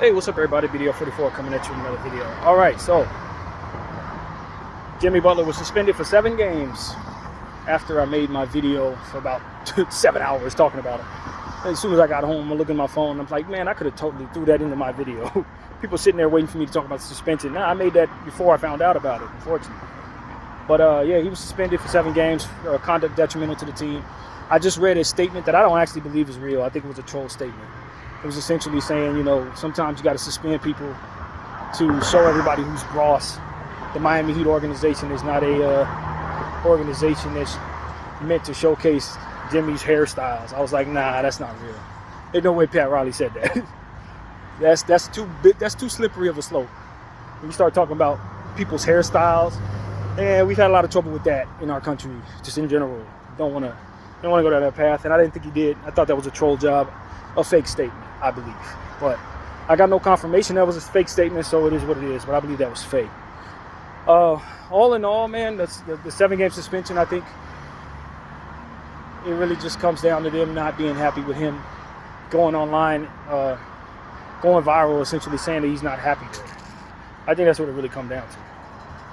Hey, what's up, everybody? BDL 44 coming at you with another video. All right, so Jimmy Butler was suspended for 7 games after I made my video for about 7 hours talking about him. And as soon as I got home, I look at my phone. I'm like, man, I could have totally threw that into my video. People sitting there waiting for me to talk about the suspension. Nah, I made that before I found out about it, unfortunately. But yeah, he was suspended for 7 games, conduct detrimental to the team. I just read a statement that I don't actually believe is real. I think it was a troll statement. It was essentially saying, you know, sometimes you got to suspend people to show everybody who's boss. The Miami Heat organization is not a organization that's meant to showcase Jimmy's hairstyles. I was like, nah, that's not real. There's no way Pat Riley said that. that's too slippery of a slope. When you start talking about people's hairstyles, and we've had a lot of trouble with that in our country, just in general. Don't want to go down that path, and I didn't think he did. I thought that was a troll job, a fake statement, I believe. But I got no confirmation that was a fake statement, so it is what it is. But I believe that was fake. All in all, man, the 7-game suspension, I think it really just comes down to them not being happy with him going online, going viral, essentially saying that he's not happy there. I think that's what it really comes down to.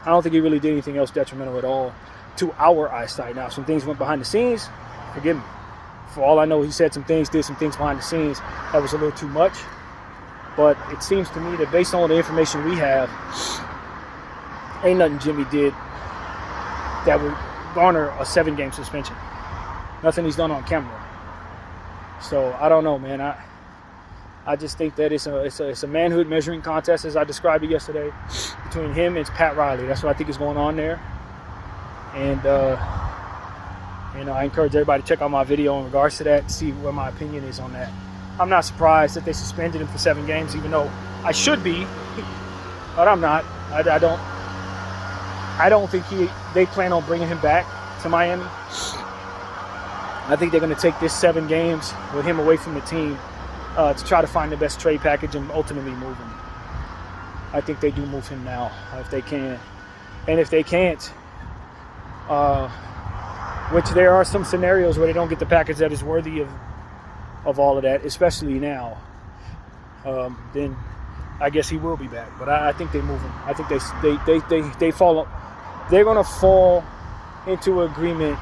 I don't think he really did anything else detrimental at all to our eyesight. Now, some things went behind the scenes. Forgive me. For all I know, he said some things, did some things behind the scenes that was a little too much. But it seems to me that based on the information we have, ain't nothing Jimmy did that would garner a 7-game suspension. Nothing he's done on camera. So I don't know, man. I just think that it's a manhood measuring contest, as I described it yesterday, between him and Pat Riley. That's what I think is going on there. And I encourage everybody to check out my video in regards to that, see what my opinion is on that. I'm not surprised that they suspended him for 7 games, even though I should be, but I'm not. I don't think they plan on bringing him back to Miami. I think they're going to take this 7 games with him away from the team to try to find the best trade package and ultimately move him. I think they do move him now if they can. And if they can't, which there are some scenarios where they don't get the package that is worthy of all of that, especially now, then I guess he will be back. But I think they move him. I think they fall. They're going to fall into agreement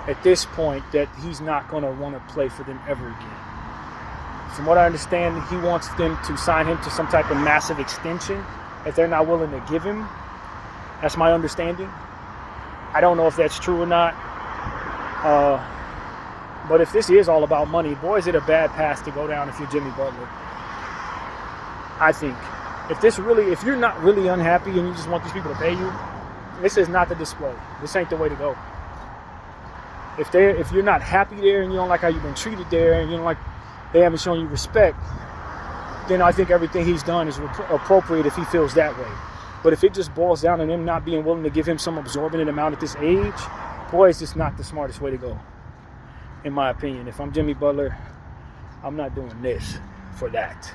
at this point that he's not going to want to play for them ever again. From what I understand, he wants them to sign him to some type of massive extension that they're not willing to give him. That's my understanding. I don't know if that's true or not. But if this is all about money, boy, is it a bad path to go down if you're Jimmy Butler. I think. If you're not really unhappy and you just want these people to pay you, this is not the display. This ain't the way to go. If you're not happy there and you don't like how you've been treated there and you don't like they haven't shown you respect, then I think everything he's done is appropriate if he feels that way. But if it just boils down to him not being willing to give him some absorbent amount at this age, boy, it's just not the smartest way to go, in my opinion. If I'm Jimmy Butler, I'm not doing this for that.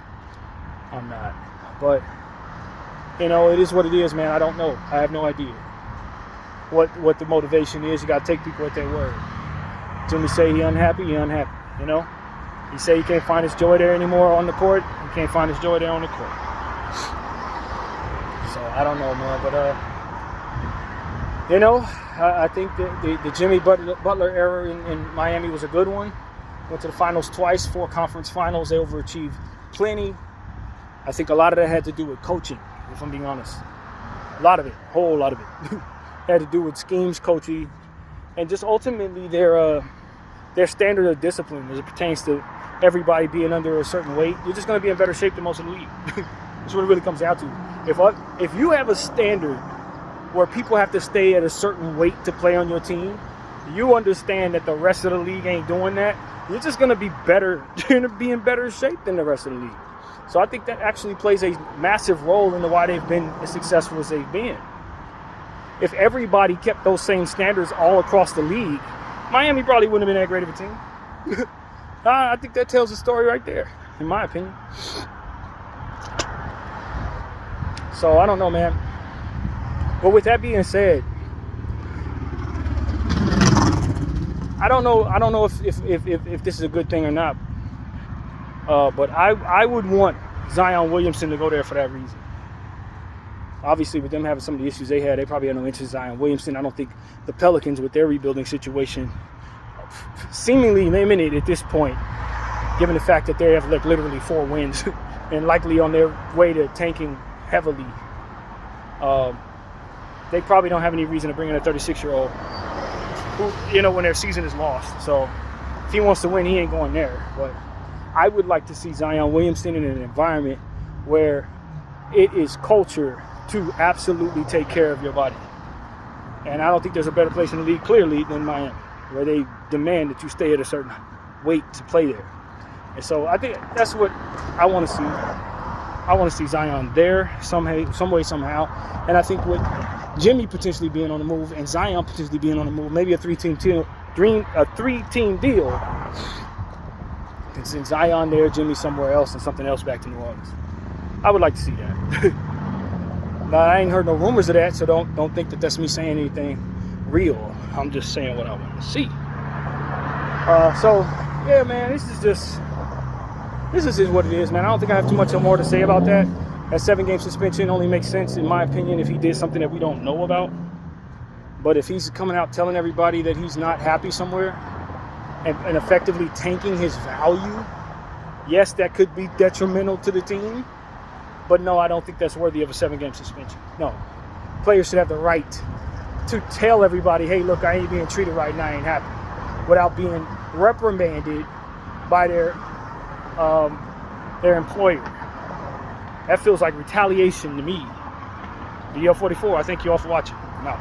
I'm not. But, it is what it is, man. I don't know. I have no idea what the motivation is. You got to take people at their word. Jimmy say he unhappy, He say he can't find his joy there anymore on the court. He can't find his joy there on the court. So, I don't know, man. But, I think the Jimmy Butler era in Miami was a good one. Went to the finals twice, 4 conference finals. They overachieved plenty. I think a lot of that had to do with coaching, if I'm being honest. A lot of it, a whole lot of it, had to do with schemes, coaching, and just ultimately their standard of discipline as it pertains to everybody being under a certain weight. You're just going to be in better shape than most of the league. That's what it really comes down to. If you have a standard where people have to stay at a certain weight to play on your team, you understand that the rest of the league ain't doing that. You're just going to be better. You're going to be in better shape than the rest of the league. So I think that actually plays a massive role into why they've been as successful as they've been. If everybody kept those same standards all across the league, Miami probably wouldn't have been that great of a team. I think that tells the story right there, in my opinion. So I don't know, man. But with that being said, I don't know if this is a good thing or not. But I would want Zion Williamson to go there for that reason. Obviously, with them having some of the issues they had, they probably had no interest in Zion Williamson. I don't think the Pelicans, with their rebuilding situation, seemingly imminent at this point, given the fact that they have like literally 4 wins and likely on their way to tanking heavily, they probably don't have any reason to bring in a 36-year-old who, you know, when their season is lost. So if he wants to win, he ain't going there. But I would like to see Zion Williamson in an environment where it is culture to absolutely take care of your body. And I don't think there's a better place in the league, clearly, than Miami, where they demand that you stay at a certain weight to play there. And so I think that's what I want to see. I want to see Zion there some way, somehow. And I think with Jimmy potentially being on the move and Zion potentially being on the move, maybe a three-team deal. And send Zion there, Jimmy somewhere else, and something else back to New Orleans. I would like to see that. Now, I ain't heard no rumors of that, so don't think that that's me saying anything real. I'm just saying what I want to see. So, yeah, man, this is just what it is, man. I don't think I have too much more to say about that. That 7-game suspension only makes sense, in my opinion, if he did something that we don't know about. But if he's coming out telling everybody that he's not happy somewhere and effectively tanking his value, yes, that could be detrimental to the team. But no, I don't think that's worthy of a 7-game suspension. No. Players should have the right to tell everybody, hey, look, I ain't being treated right and I ain't happy, without being reprimanded by their employer. That feels like retaliation to me. DL44, I thank you all for watching. I'm out.